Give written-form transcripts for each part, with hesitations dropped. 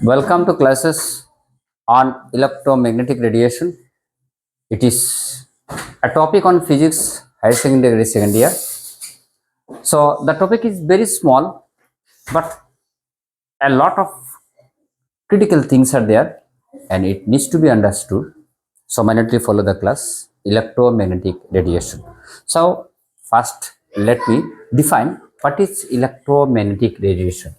Welcome to classes on electromagnetic radiation. It is a topic on physics, higher secondary second year. So the topic is very small, but a lot of critical things are there, and it needs to be understood. So minutely follow the class electromagnetic radiation. So first, let me define what is electromagnetic radiation.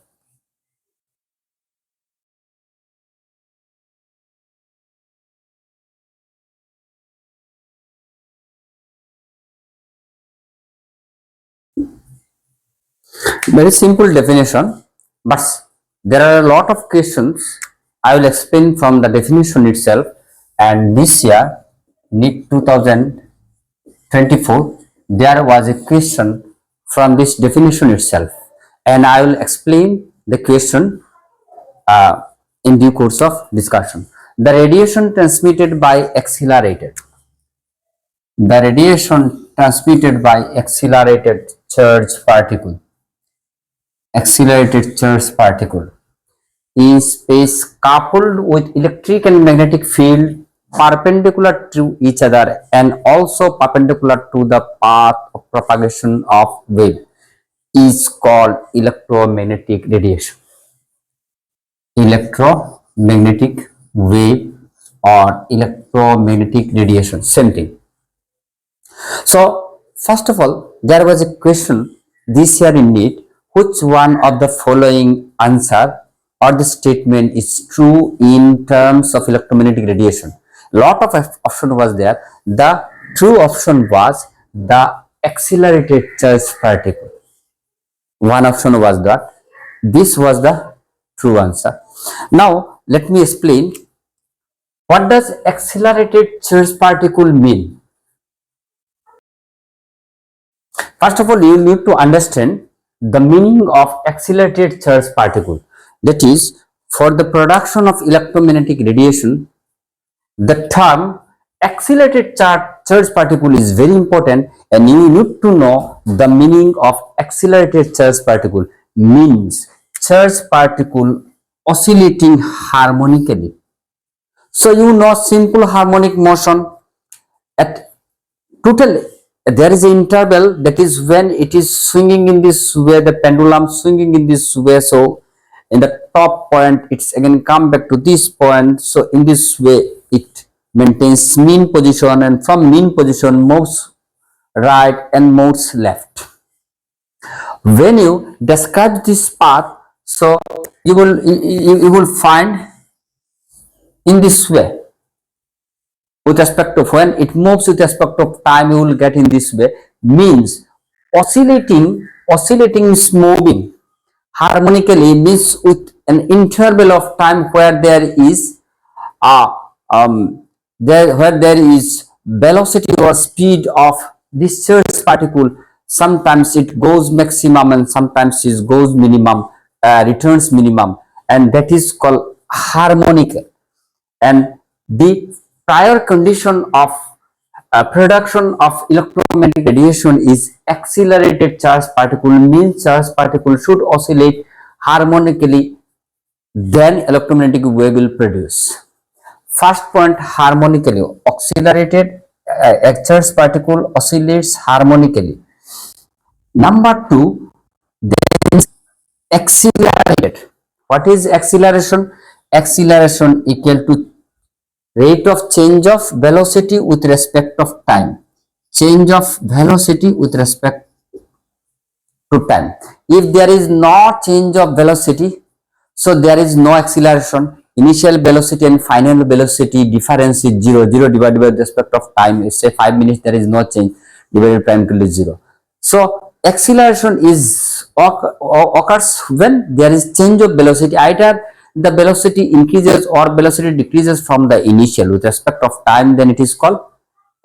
Very simple definition, but there are a lot of questions. I will explain from the definition itself. And this year, NEET 2024, there was a question from this definition itself, and I will explain the question uh, in due course of discussion. The radiation transmitted by accelerated. The radiation transmitted by accelerated charge particle in space coupled with electric and magnetic field perpendicular to each other and also perpendicular to the path of propagation of wave is called electromagnetic radiation. Electromagnetic wave or electromagnetic radiation, same thing. So first of all, there was a question this year in NEET: which one of the following answer or the statement is true in terms of electromagnetic radiation? Lot of option was there. The true option was the accelerated charge particle. One option was that. This was the true answer. Now let me explain what does accelerated charge particle mean. First of all, you need to understand the meaning of accelerated charge particle. That is, for the production of electromagnetic radiation, the term accelerated charge particle is very important, and you need to know the meaning of accelerated charge particle. Means charge particle oscillating harmonically. So you know simple harmonic motion at total there is an interval, that is when it is swinging in this way, the pendulum swinging in this way. So in the top point it's again come back to this point. So in this way it maintains mean position, and from mean position moves right and moves left. When you describe this path, so you will find in this way. With respect of when it moves with respect of time, you will get in this way. Means oscillating is moving harmonically, means with an interval of time where there is where there is velocity or speed of this charged particle. Sometimes it goes maximum and sometimes it goes minimum, returns minimum, and that is called harmonic. And the prior condition of production of electromagnetic radiation is accelerated charge particle, means charge particle should oscillate harmonically, then electromagnetic wave will produce. First point, harmonically. Accelerated charge particle oscillates harmonically. Number two, there is accelerated. What is acceleration? Acceleration equal to rate of change of velocity with respect of time. Change of velocity with respect to time. If there is no change of velocity, so there is no acceleration. Initial velocity and final velocity difference is 0. 0 divided by respect of time is, say, 5 minutes, there is no change, divided by time equal to 0. So acceleration is occurs when there is change of velocity. Either the velocity increases or velocity decreases from the initial with respect of time, then it is called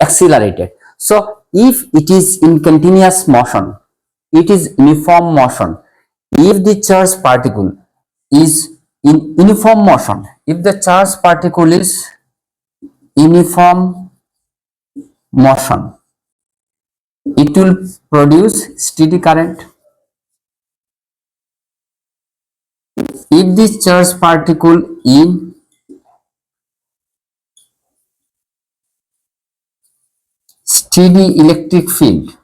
accelerated. So if it is in continuous motion, it is uniform motion. If the charge particle is in uniform motion, if the charge particle is uniform motion, it will produce steady current. If if the charged particle in steady electric field,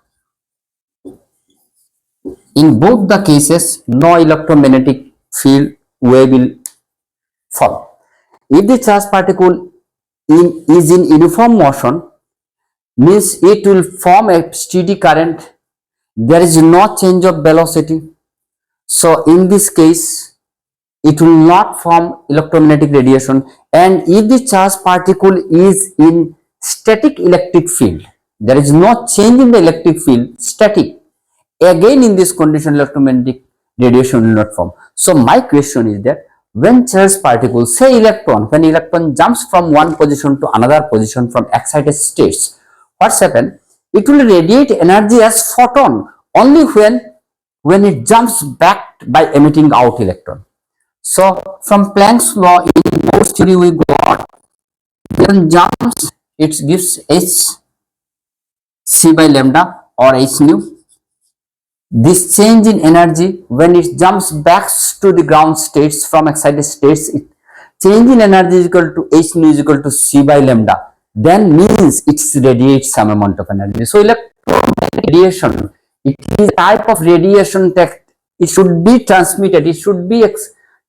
in both the cases no electromagnetic field wave will form. If the charged particle is in uniform motion, means it will form a steady current. There is no change of velocity. So in this case it will not form electromagnetic radiation. And if the charged particle is in static electric field, there is no change in the electric field, static, again in this condition electromagnetic radiation will not form. So my question is that when charged particle, say electron, when electron jumps from one position to another position from excited states, what's happened? It will radiate energy as photon only when it jumps back by emitting out electron. So from Planck's law in Morse theory we got, when jumps it gives H.C by lambda or H nu. This change in energy when it jumps back to the ground states from excited states, change in energy is equal to H nu is equal to C by lambda, then means it radiates some amount of energy. So electromagnetic radiation, it is a type of radiation that it should be transmitted, it should be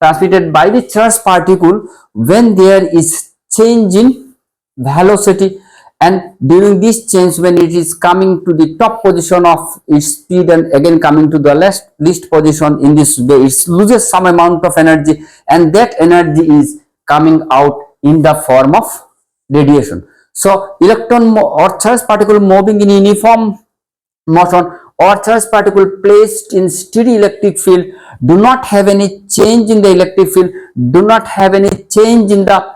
transmitted by the charged particle when there is change in velocity. And during this change, when it is coming to the top position of its speed and again coming to the least position, in this way it loses some amount of energy, and that energy is coming out in the form of radiation. So electron or charged particle moving in uniform motion or charged particle placed in steady electric field do not have any change in the electric field, do not have any change in the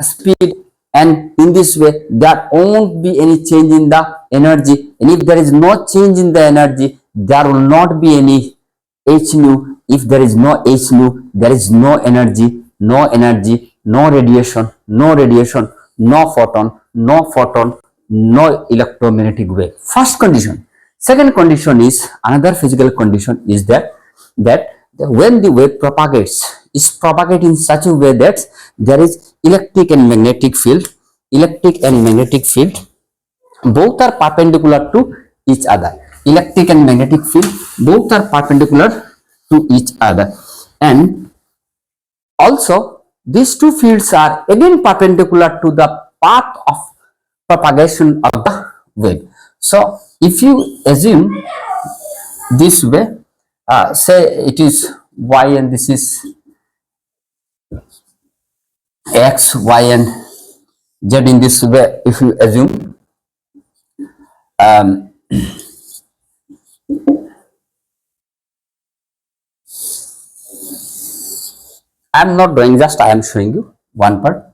speed, and in this way there won't be any change in the energy. And if there is no change in the energy, there will not be any H nu. If there is no H nu, there is no energy, no radiation, no photon, no electromagnetic wave. First condition. Second condition is, another physical condition is that when the wave propagates, is propagated in such a way that there is electric and magnetic field, both are perpendicular to each other. Electric and magnetic field both are perpendicular to each other, and also these two fields are again perpendicular to the path of propagation of the wave. So if you assume this way, say it is y and this is x, y and z, in this way if you assume, I am not doing, just I am showing you one part.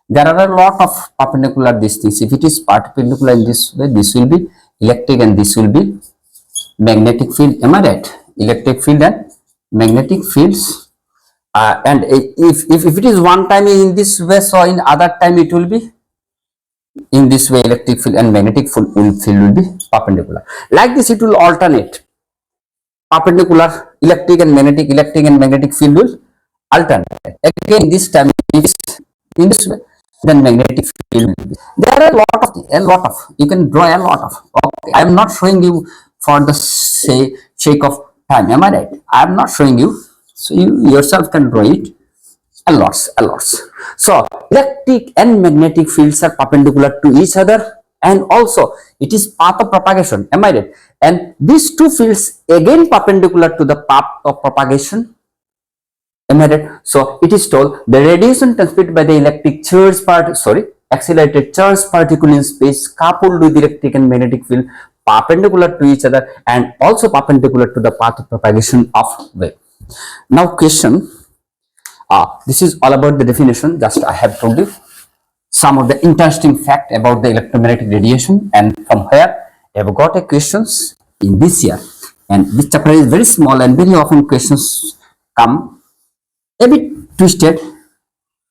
There are a lot of perpendicular these things. If it is perpendicular in this way, this will be electric and this will be magnetic field. Am I right? Electric field and magnetic fields. And if it is one time in this way, so in other time it will be in this way. Electric field and magnetic field will be perpendicular. Like this it will alternate. Perpendicular electric and magnetic field will alternate. Again this time it is in this way, then magnetic field will be. There are a lot of you can draw a lot of. Okay, I am not showing you for the sake of time. Am I right? I am not showing you, so you yourself can draw it. A lots. So electric and magnetic fields are perpendicular to each other, and also it is path of propagation. Am I right? And these two fields again perpendicular to the path of propagation. Am I right? So it is told the radiation transmitted by the accelerated charged particle in space coupled with electric and magnetic field perpendicular to each other and also perpendicular to the path of propagation of wave. Now question, this is all about the definition. Just I have told you some of the interesting fact about the electromagnetic radiation, and from here I have got a questions in this year, and this chapter is very small and very often questions come a bit twisted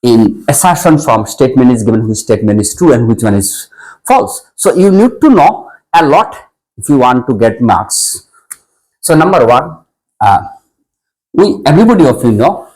in assertion form. Statement is given, which statement is true and which one is false. So you need to know a lot if you want to get marks. So number one, everybody of you know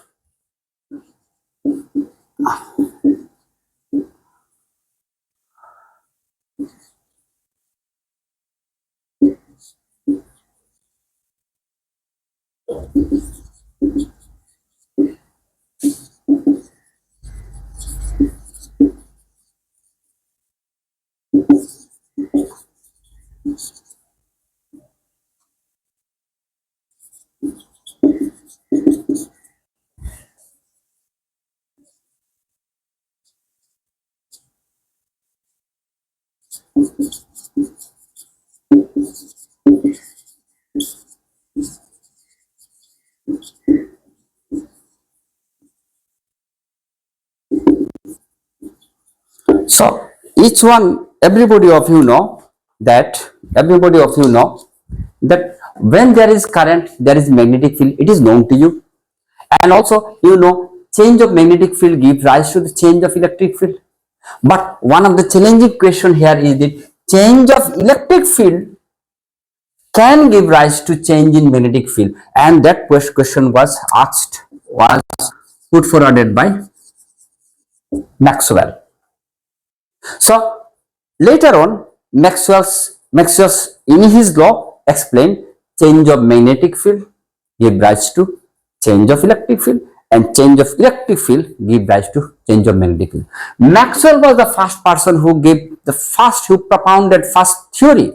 So each one, everybody of you know that when there is current, there is magnetic field. It is known to you, and also change of magnetic field gives rise to the change of electric field. But one of the challenging question here is that change of electric field can give rise to change in magnetic field, and that question was put forwarded by Maxwell. So later on, Maxwell's in his law explained change of magnetic field give rise to change of electric field, and change of electric field give rise to change of magnetic field. Maxwell was the first person who propounded first theory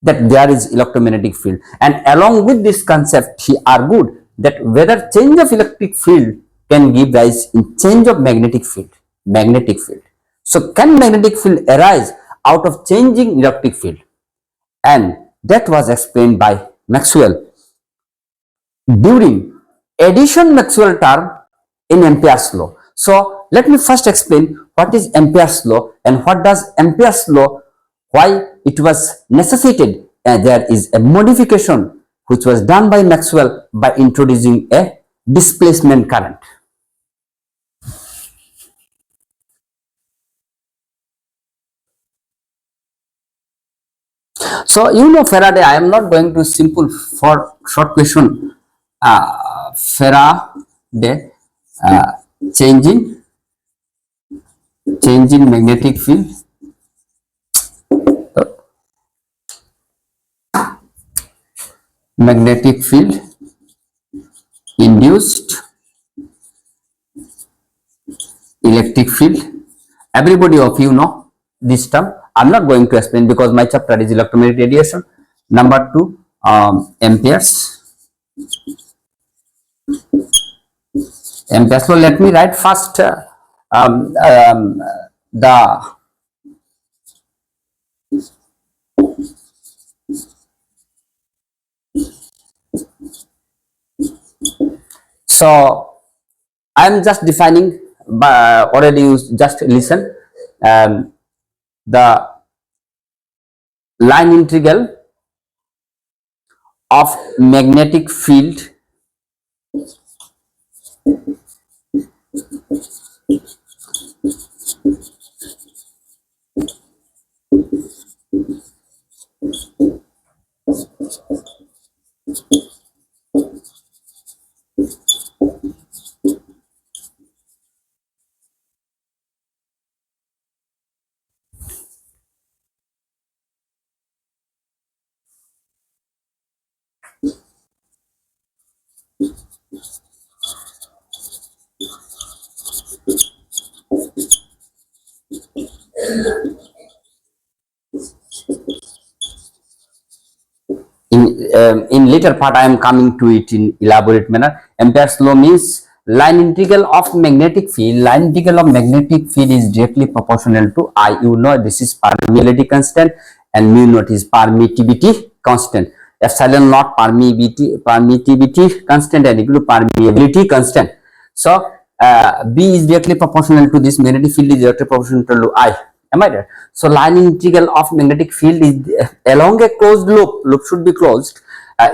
that there is electromagnetic field, and along with this concept he argued that whether change of electric field can give rise in change of magnetic field. So can magnetic field arise out of changing electric field? And that was explained by Maxwell during addition Maxwell term in Ampere's law. So let me first explain what is Ampere's law and what does Ampere's law, why it was necessitated, and there is a modification which was done by Maxwell by introducing a displacement current. So Faraday, I am not going to simple for short question. Faraday uh, changing magnetic field, magnetic field induced electric field. Everybody of you know this term. I'm not going to explain because my chapter is electromagnetic radiation. Number two, amperes. So let me write first the so I'm just defining, already you just listen, the line integral of magnetic field in later part I am coming to it in elaborate manner. Ampere's law means line integral of magnetic field. Line integral of magnetic field is directly proportional to I. This is permeability constant and mu naught is permittivity constant. Epsilon naught permittivity constant and equal to permeability constant. So B is directly proportional to this. Magnetic field is directly proportional to I. Am I right? So line integral of magnetic field is along a closed loop. Loop should be closed.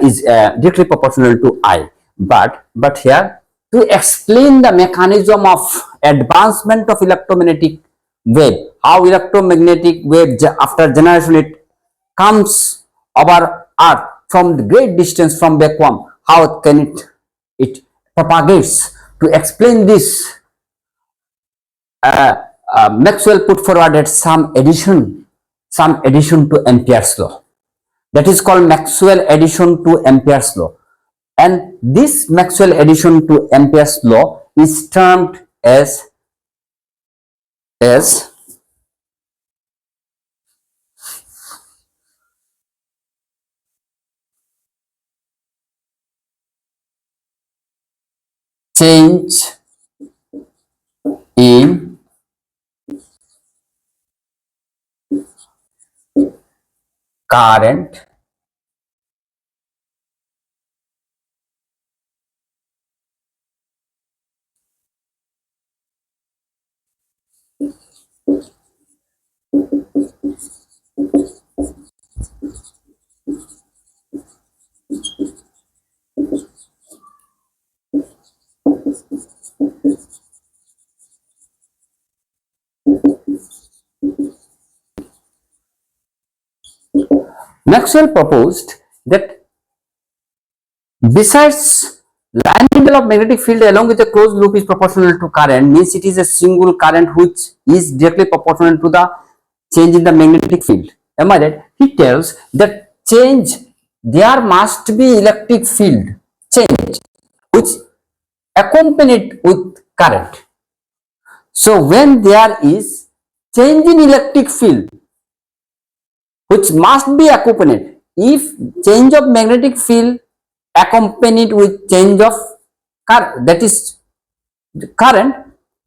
Is directly proportional to I. But here, to explain the mechanism of advancement of electromagnetic wave, how electromagnetic wave after generation it comes over Earth from the great distance from vacuum, how can it propagates? To explain this, Maxwell put forward some addition to Ampere's law. That is called Maxwell addition to Ampere's law. And this Maxwell addition to Ampere's law is termed as change in current Maxwell proposed that besides line integral of magnetic field along with a closed loop is proportional to current, means it is a single current which is directly proportional to the change in the magnetic field. Am I right? He tells that there must be electric field change which accompanied with current. So when there is change in electric field which must be accompanied, if change of magnetic field accompanied with change of current, that is current,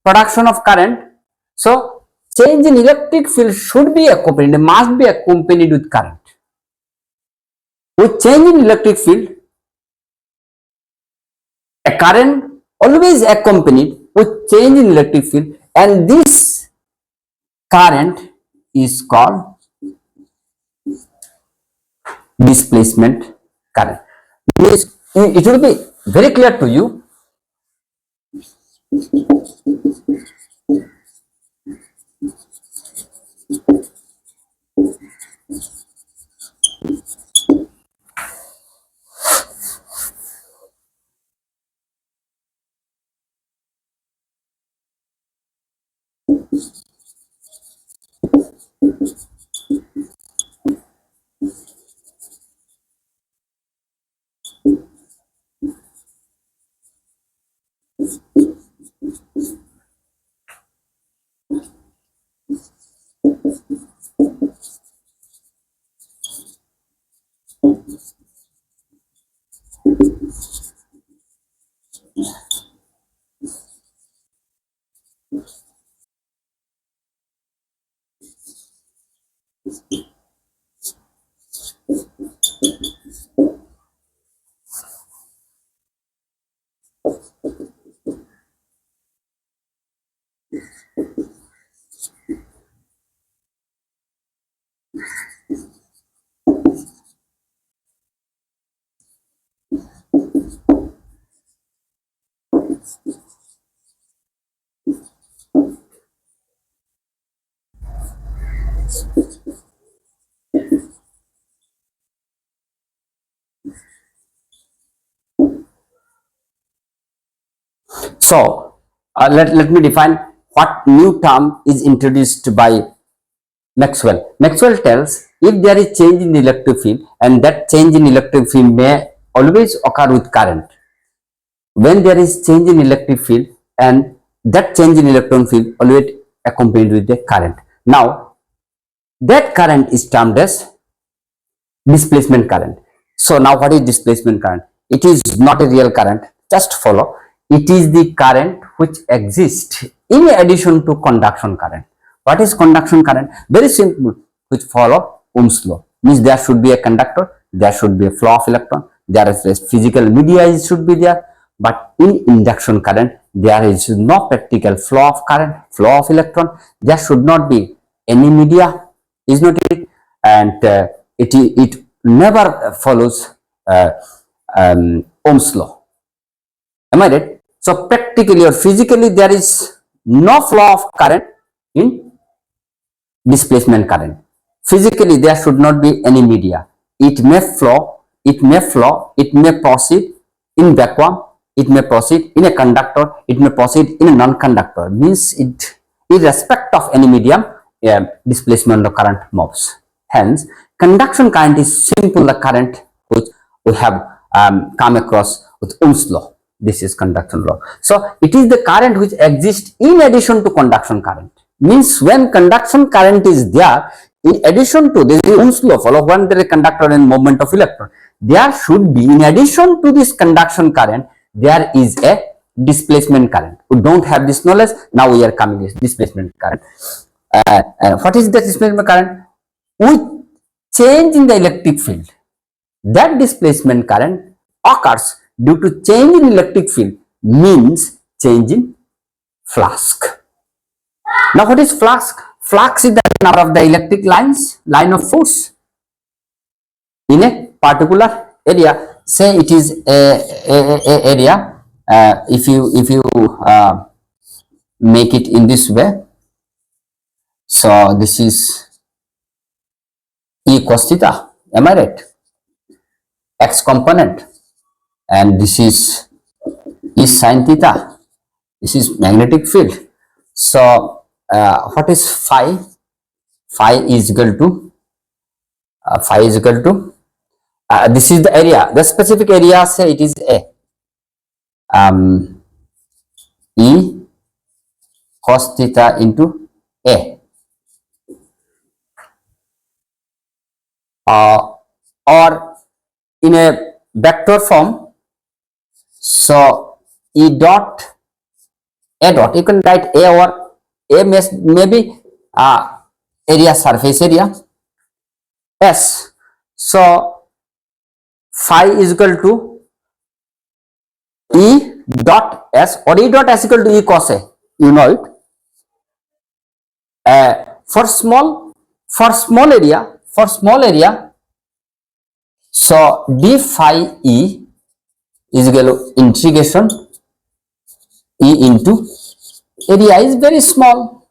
production of current, so change in electric field should be accompanied, must be accompanied with current. With change in electric field, a current always accompanied with change in electric field, and this current is called displacement current. It will be very clear to you. So let me define what new term is introduced by Maxwell. Maxwell tells if there is change in the electric field, and that change in electric field may always occur with current. When there is change in electric field, and that change in electron field always accompanied with the current. Now that current is termed as displacement current. So now what is displacement current? It is not a real current, just follow. It is the current which exists in addition to conduction current. What is conduction current? Very simple, which follow Ohm's law. Means there should be a conductor, there should be a flow of electron, there is a physical media should be there, but in induction current there is no practical flow of current, flow of electron, there should not be any media, is not it, and it never follows Ohm's law. Am I right? So practically or physically there is no flow of current in displacement current. Physically there should not be any media. It may flow, it may proceed in vacuum, it may proceed in a conductor, it may proceed in a non-conductor. Means it, irrespective of any medium, displacement of current moves. Hence, conduction current is simple the current which we have come across with Ohm's law. This is conduction law. So it is the current which exists in addition to conduction current. Means when conduction current is there, in addition to this Ohm's law, follow when there is conductor and movement of electron, there should be, in addition to this conduction current, there is a displacement current. We don't have this knowledge. Now we are coming to displacement current. What is the displacement current? With change in the electric field. That displacement current occurs due to change in electric field means change in flux. Now what is flux? Flux is the number of the electric line of force in a particular area. Say it is a area. If you make it in this way, so this is E cos theta. Am I right? X component, and this is E sin theta. This is magnetic field. So what is phi? Phi is equal to this is the area, the specific area. Say it is A, E cos theta into A, or in a vector form. So E dot A dot, you can write A, or A maybe area, surface area, S. So phi is equal to E dot S, or E dot S equal to E cos A. You know it. For small area, so d phi E is equal to integration E into area is very small.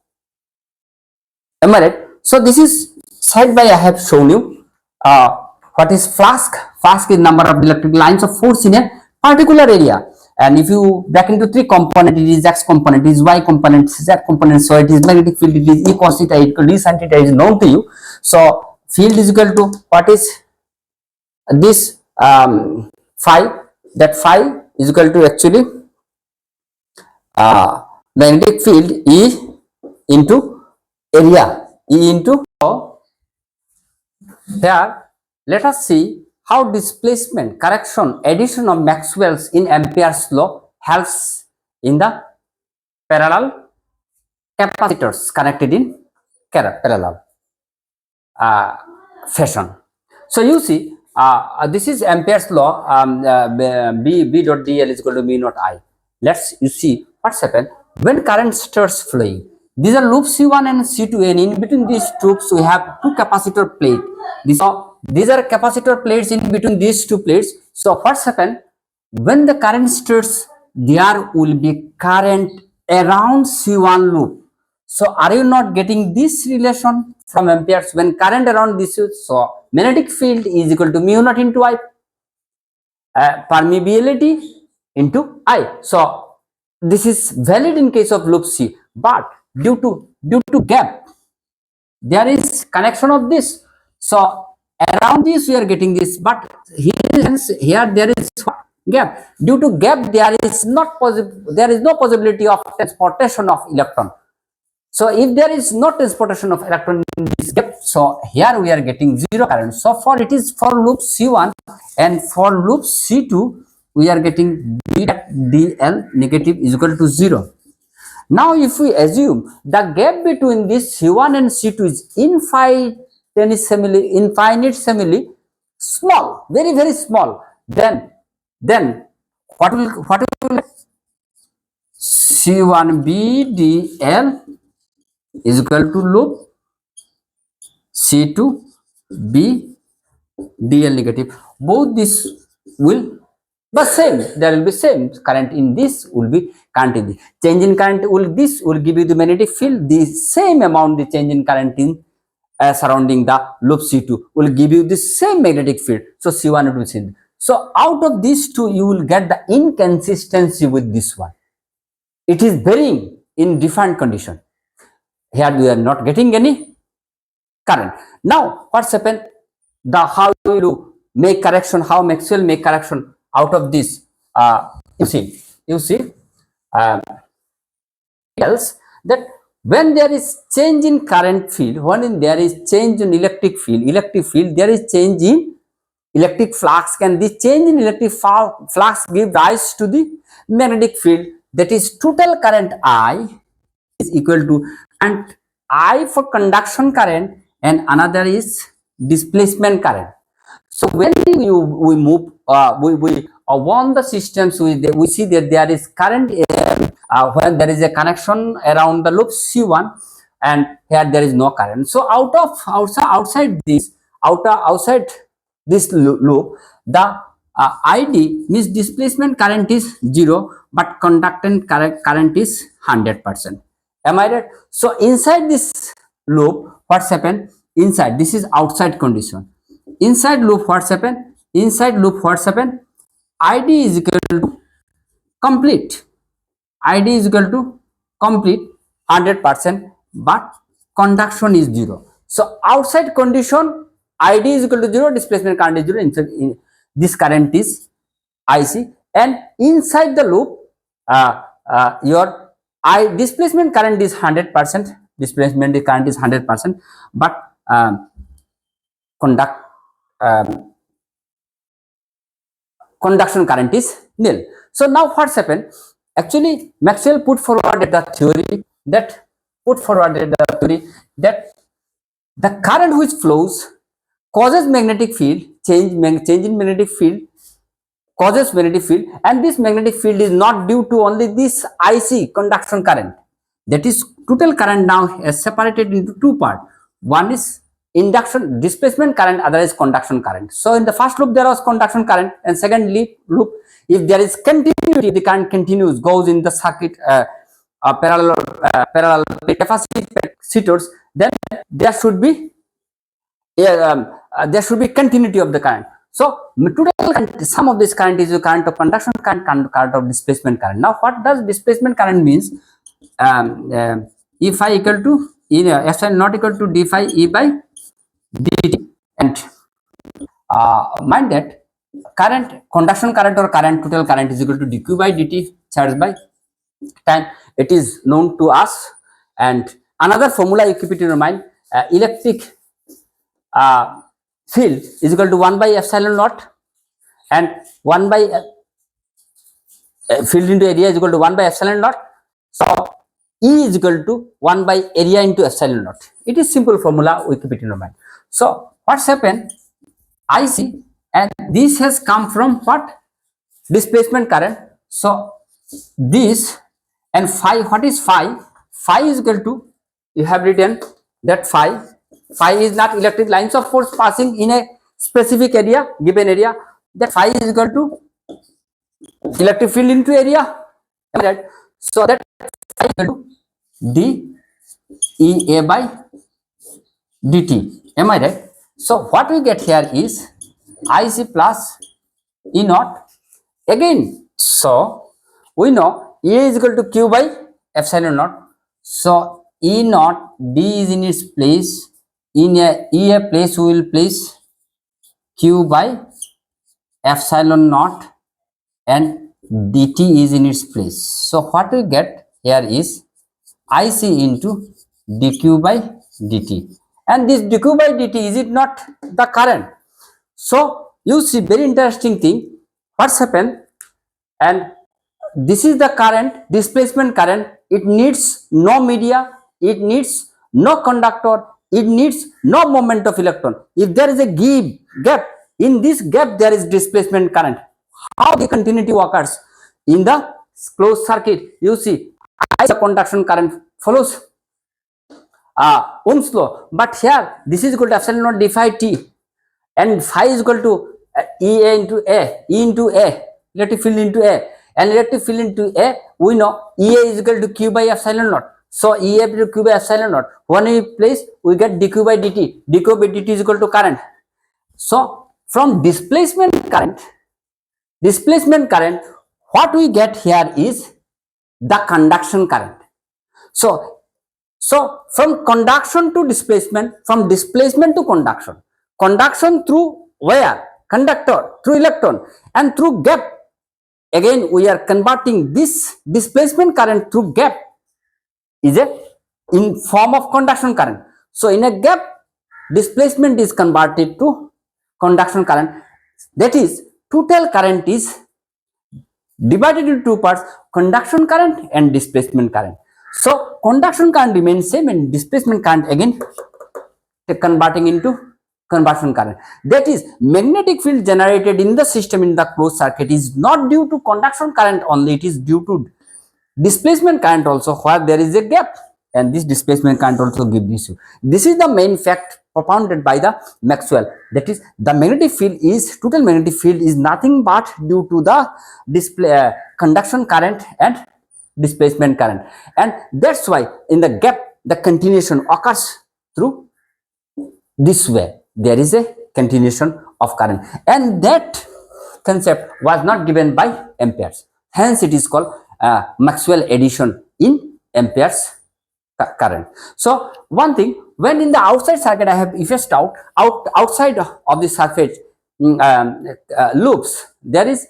Am I right? So this is side by I have shown you what is flux. Flux is number of electric lines of force in a particular area. And if you back into three component, it is X component, it is Y component, it is Z component. So it is magnetic field, it is E cos theta equal to E sin theta is known to you. So field is equal to what is this phi. That phi is equal to actually magnetic field E into area, E into. Here let us see how displacement, correction, addition of Maxwell's in Ampere's law helps in the parallel capacitors connected in parallel fashion. So you see, this is Ampere's law. B dot dl is equal to mu naught I. You see what's happened when current starts flowing. These are loops C1 and C2, and in between these loops we have two capacitor plates. These are capacitor plates in between these two plates. So what's happened when the current starts, there will be current around C1 loop. So are you not getting this relation from Ampere's? When current around this is, so magnetic field is equal to mu naught into I, permeability into I. So this is valid in case of loop C, but due to gap, there is connection of this. So around this we are getting this, but here there is gap. Due to gap, there is no possibility of transportation of electron. So if there is no transportation of electron in this gap, so here we are getting zero current. So for it is for loop C1, and for loop C2 we are getting dl negative is equal to 0. Now if we assume the gap between this C1 and C2 is infinitesimally small, very very small, then what will C1b dl is equal to loop C2b dl negative. Both this will the same, there will be same current in this, will be current in this. Change in current will give you the magnetic field, the same amount the change in current in surrounding the loop C2 will give you the same magnetic field. So C1 will be same. So out of these two you will get the inconsistency with this one. It is varying in different condition. Here we are not getting any current. Now what's happened, how you make correction, how Maxwell make correction out of this. You see tells that when there is change in current field, when there is change in electric field, there is change in electric flux, and this change in electric flux give rise to the magnetic field. That is total current I is equal to, and I for conduction current, and another is displacement current. So when we move, we warn the systems, we see that there is current when there is a connection around the loop C1, and here there is no current. So outside this loop, the ID means displacement current is 0, but conductant current is 100%. Am I right? So inside this loop, what's happened? Inside, this is outside condition. Inside loop, what's happened? Inside loop, what's happened? ID is equal to complete. ID is equal to complete 100%, but conduction is 0. So outside condition, ID is equal to 0, displacement current is 0. Inside, this current is IC, and inside the loop, your displacement current is 100%. Displacement current is 100%, but conduction current is nil. So now what's happened? Actually, Maxwell put forward the theory that the current which flows causes magnetic field, change in magnetic field causes magnetic field, and this magnetic field is not due to only this IC conduction current. That is, total current now is separated into two parts. One is induction displacement current, other is conduction current. So in the first loop there was conduction current, and second loop, if there is continuity, the current continues, goes in the circuit parallel capacitors, then there should be continuity of the current. So total current, sum of this current is the current of conduction current, current of displacement current. Now what does displacement current means? E phi equal to epsilon not equal to d phi E by dt, and mind that current, conduction current or current, total current is equal to dq by dt charged by time. It is known to us. And another formula you keep it in your mind, electric field is equal to 1 by epsilon naught, and 1 by field into area is equal to 1 by epsilon naught. So E is equal to 1 by area into epsilon naught. It is simple formula, we keep it in your mind. So what's happened? IC, and this has come from what? Displacement current. So this and phi, what is phi? Phi is equal to, you have written that phi is not electric lines of force passing in a specific area, given area. That phi is equal to electric field into area. Right? So that phi is equal to d EA by dt. Am I right? So what we get here is IC plus E naught. Again, so we know E is equal to Q by epsilon naught. So E naught, D is in its place. In a EA place, we will place Q by epsilon naught, and dt is in its place. So what we get here is IC into dq by dt, and this dq by dt, is it not the current? So you see, very interesting thing, what's happened, and this is the current, displacement current. It needs no media, it needs no conductor, it needs no movement of electron. If there is a gap, in this gap there is displacement current. How the continuity occurs? In the closed circuit, you see, the conduction current follows Ohm's law, but here this is equal to epsilon naught d phi t, and phi is equal to E into A, electric field into A, and electric field into A, we know EA is equal to Q by epsilon naught. So EA to Q by epsilon naught, when we place, we get dq by dt. Dq by dt is equal to current. So from displacement current, what we get here is the conduction current. So from conduction to displacement, from displacement to conduction through wire, conductor, through electron, and through gap, again we are converting this displacement current through gap is in form of conduction current. So in a gap, displacement is converted to conduction current. That is, total current is divided into two parts, conduction current and displacement current. So conduction current remains same, and displacement current again converting into conversion current. That is, magnetic field generated in the system in the closed circuit is not due to conduction current only, it is due to displacement current also, where there is a gap, and this displacement current also give this. This is the main fact propounded by the Maxwell. That is, the magnetic field is, total magnetic field is nothing but due to the conduction current and displacement current, and that's why in the gap the continuation occurs through this way. There is a continuation of current, and that concept was not given by amperes, hence it is called Maxwell addition in amperes current. So one thing, when in the outside circuit I have effaced outside of the surface loops, there is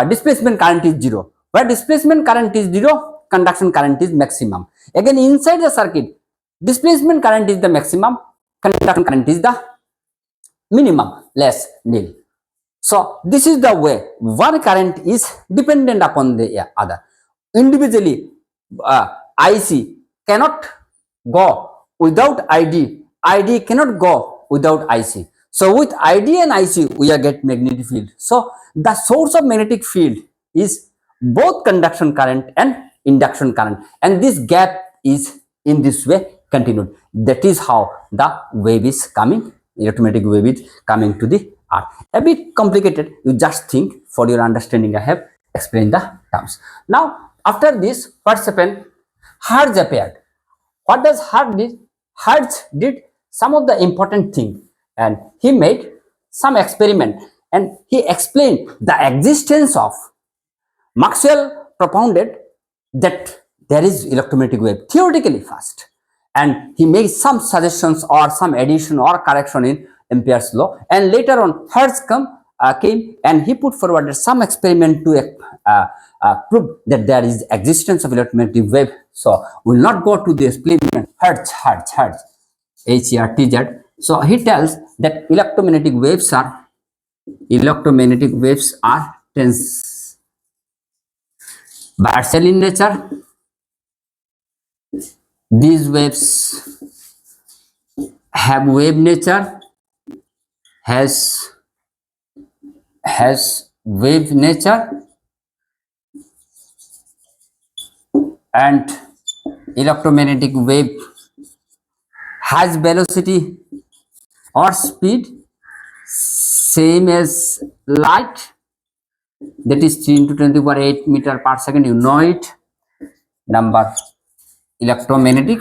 displacement current is 0. Where displacement current is 0, conduction current is maximum. Again, inside the circuit, displacement current is the maximum, conduction current is the minimum, less, nil. So this is the way one current is dependent upon the other. Individually, IC cannot go without ID, ID cannot go without IC. So with ID and IC we are get magnetic field. So the source of magnetic field is both conduction current and induction current, and this gap is in this way continued. That is how the wave is coming, electromagnetic wave is coming to the earth. A bit complicated, you just think, for your understanding I have explained the terms. Now after this, what happened? Hertz appeared. What does Hertz did? Hertz did some of the important thing, and he made some experiment, and he explained the existence of. Maxwell propounded that there is electromagnetic wave theoretically first, and he made some suggestions or some addition or correction in Ampere's law, and later on Hertz came and he put forward some experiment to prove that there is existence of electromagnetic wave. So we will not go to the experiment. Hertz, H-E-R-T-Z. So he tells that electromagnetic waves are transversal in nature. These waves have wave nature, has wave nature, and electromagnetic wave has velocity or speed same as light, that is 3 into 10 to the power 8 meter per second. You know it. Number, electromagnetic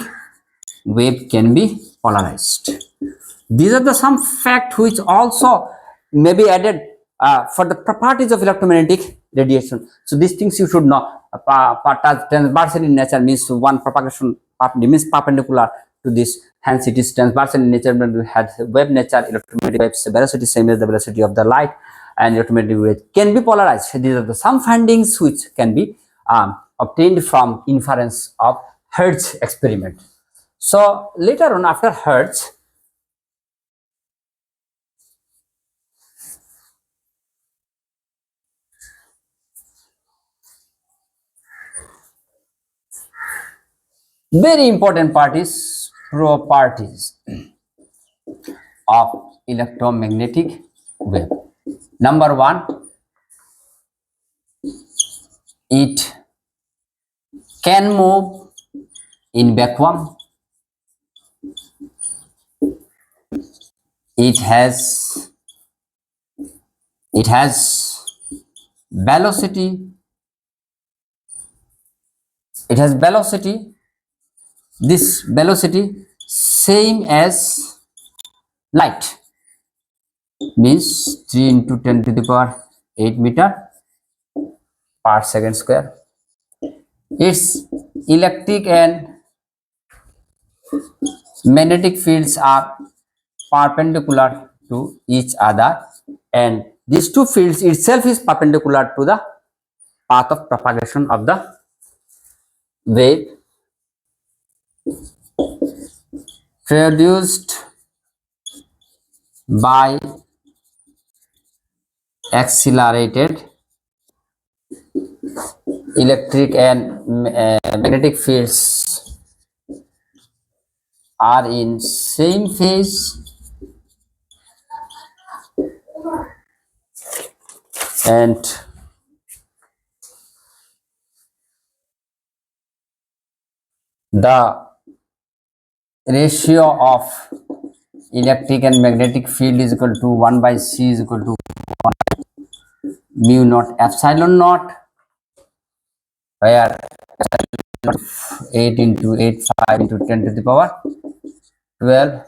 wave can be polarized. These are the some fact which also may be added for the properties of electromagnetic radiation. So these things you should know. Transversal in nature means one propagation means perpendicular to this. Hence it is transversal in nature, when we had wave nature, electromagnetic waves velocity same as the velocity of the light, and electromagnetic waves can be polarized. These are the some findings which can be obtained from inference of Hertz experiment. So later on, after Hertz, very important part is properties of electromagnetic wave. Number one, it can move in vacuum. It has velocity. It has velocity. This velocity same as light, means 3 into 10 to the power 8 meter per second square. Its electric and magnetic fields are perpendicular to each other, and these two fields itself is perpendicular to the path of propagation of the wave produced by accelerated electric and magnetic fields are in same phase and the ratio of electric and magnetic field is equal to 1 by c is equal to mu naught epsilon naught, where 8 into 8 5 into 10 to the power 12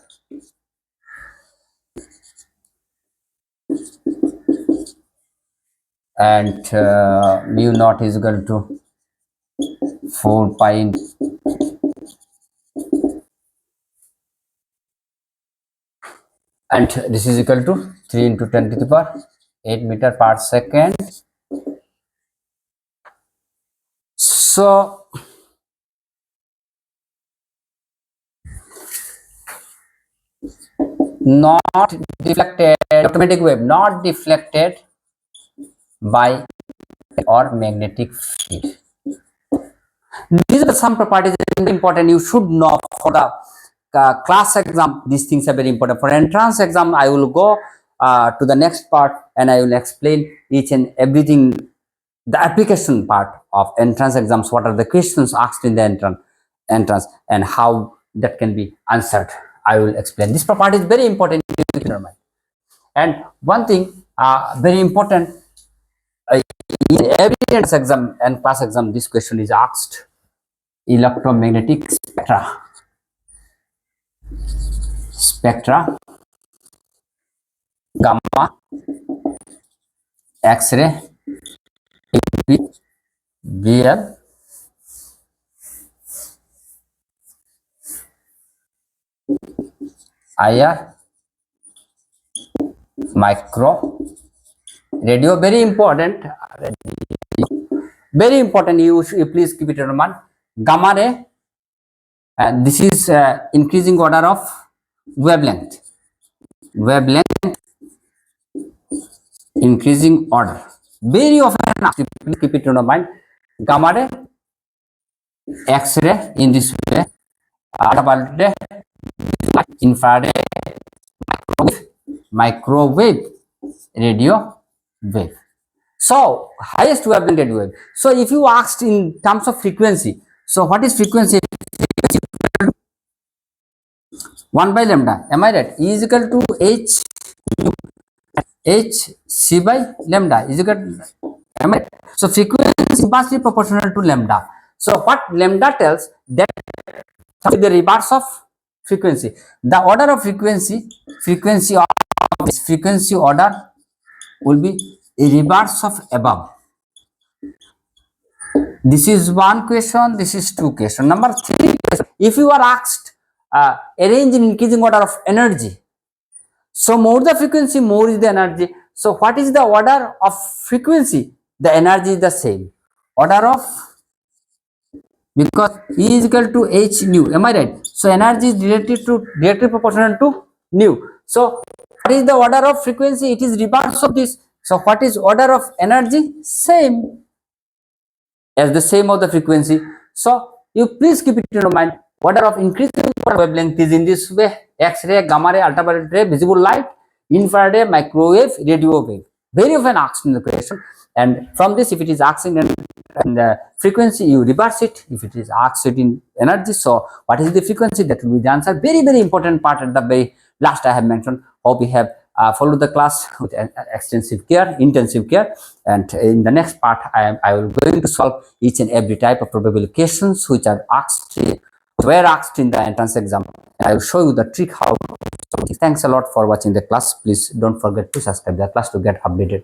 and mu naught is equal to 4 pi and this is equal to 3 into 10 to the power 8 meter per second. So not deflected, automatic wave not deflected by or magnetic field. These are some properties that are important. You should know for the class exam. These things are very important. For entrance exam, I will go to the next part and I will explain each and everything, the application part of entrance exams. What are the questions asked in the entrance and how that can be answered. I will explain. This property is very important in your mind. And one thing very important, in every entrance exam and class exam, this question is asked: electromagnetic spectra, gamma, X-ray, BL, IR, micro, radio. Very important. Very important. You please keep it in mind. Gamma ray. This is increasing order of wavelength. Wavelength increasing order. Very often, please keep it in mind. Gamma ray, X-ray in this way, ultraviolet ray, infrared, microwave, radio wave. So highest wavelength radio wave. So if you asked in terms of frequency, so what is frequency? 1 by lambda. Am I right? E is equal to H.Sc by lambda is equal to, am I right? So frequency is inversely proportional to lambda. So what lambda tells that the reverse of frequency, the order of frequency order will be a reverse of above. This is one question, this is two question. Number three question, if you are asked arrange in increasing order of energy, so more the frequency, more is the energy. So what is the order of frequency? The energy is the same. Order of, because E is equal to H nu, am I right? So energy is directly proportional to nu. So what is the order of frequency? It is reverse of this. So what is order of energy? Same as the same of the frequency. So you please keep it in your mind. Order of increasing wavelength is in this way: X-ray, gamma ray, ultraviolet ray, visible light, infrared ray, microwave, radio wave. Very often asked in the question. And from this, if it is asked in the frequency, you reverse it. If it is asked in energy, so what is the frequency? That will be the answer. Very, very important part at the very last I have mentioned. Hope we have followed the class with intensive care. And in the next part, I will going to solve each and every type of probability questions which are asked, were asked in the entrance exam. I will show you the trick how to solve. Thanks a lot for watching the class. Please don't forget to subscribe the class to get updated.